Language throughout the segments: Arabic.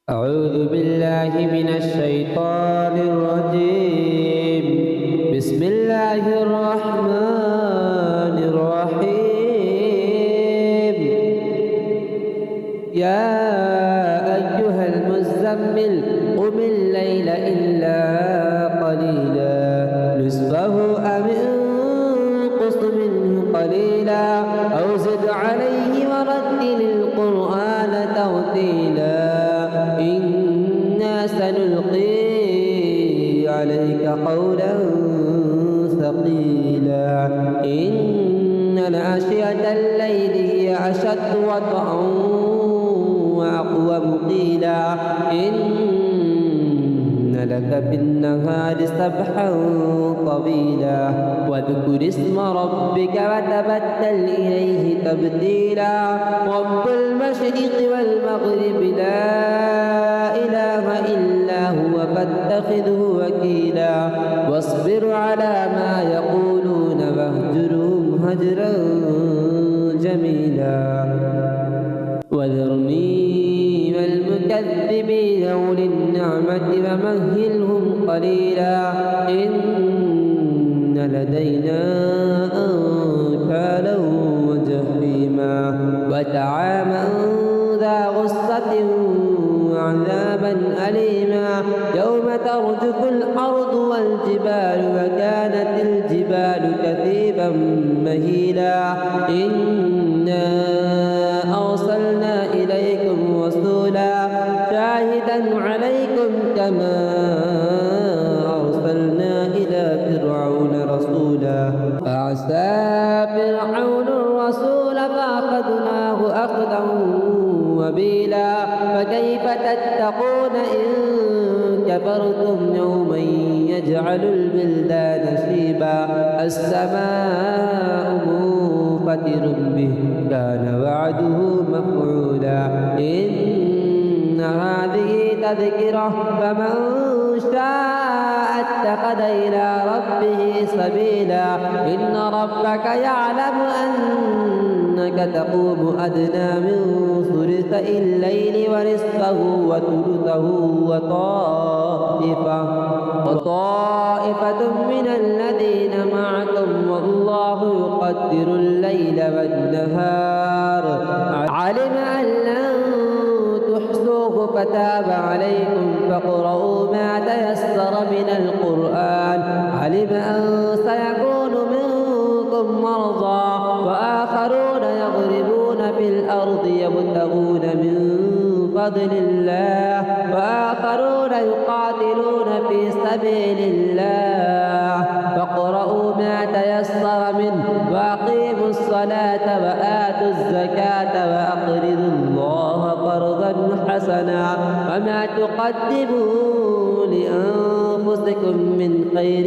أعوذ بالله من الشيطان الرجيم. بسم الله الرحمن الرحيم. يا أيها المزمل قم الليل إلا قليلا نصفه أو انقص منه قليلا أو زد عليه ورتل القرآن ترتيلا إنا سنلقي عليك قولا ثقيلا إن ناشئة الليل هي أشد وطئا وأقوم قيلا إن لك بالنهار سبحا طويلا واذكر اسم ربك وتبتل إليه تبتيلا رب المشرق والمغرب لا إله إلا هو فاتخذه وكيلا واصبر على ما يقولون واهجرهم هجرا جميلا وذرني والمكذبين أولي النعمة ومهلهم قليلا إن لدينا أنكالا وجحيما وطعاما ذا غصة وعذابا أليما يوم ترجف الأرض والجبال وكانت الجبال كثيبا مهيلا إنا أرسلنا إليكم رسولا شاهدا عليكم كما أرسلنا إلى فرعون رسولا فعسى فرعون الرسول فأخذناه أخذا وبيلا فكيف تتقون إن كفرتم يوما يجعل البلدان شيبا السماء منفطر به كان وعده مفعولا إن هذه تذكرة فمن شاء اتخذ إلى ربه سبيلا إن ربك يعلم أنك تقوم أدنى من ثلثي الليل ونصفه وثلثه وطائفة من الذين معكم والله يقدر الليل والنهار علم أن لن تحصوه فتاب عليكم فاقرؤوا ما تيسر من القرآن علم أن سيكون منكم مرضى وآخرون يضربون في الأرض يبتغون من فضل الله وآخرون يقاتلون في سبيل الله فاقرؤوا ما تيسر منه وأقيموا الصلاة وآتوا الزكاة وأقرضوا الله قرضا حسنا وما تقدموا لأنفسكم من خير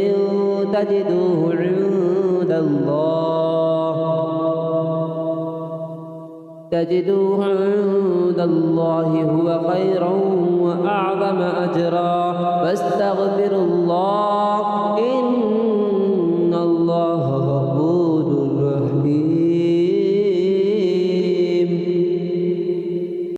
تجدوه عند الله هو خيرا وأعظم أجرا فاستغفروا الله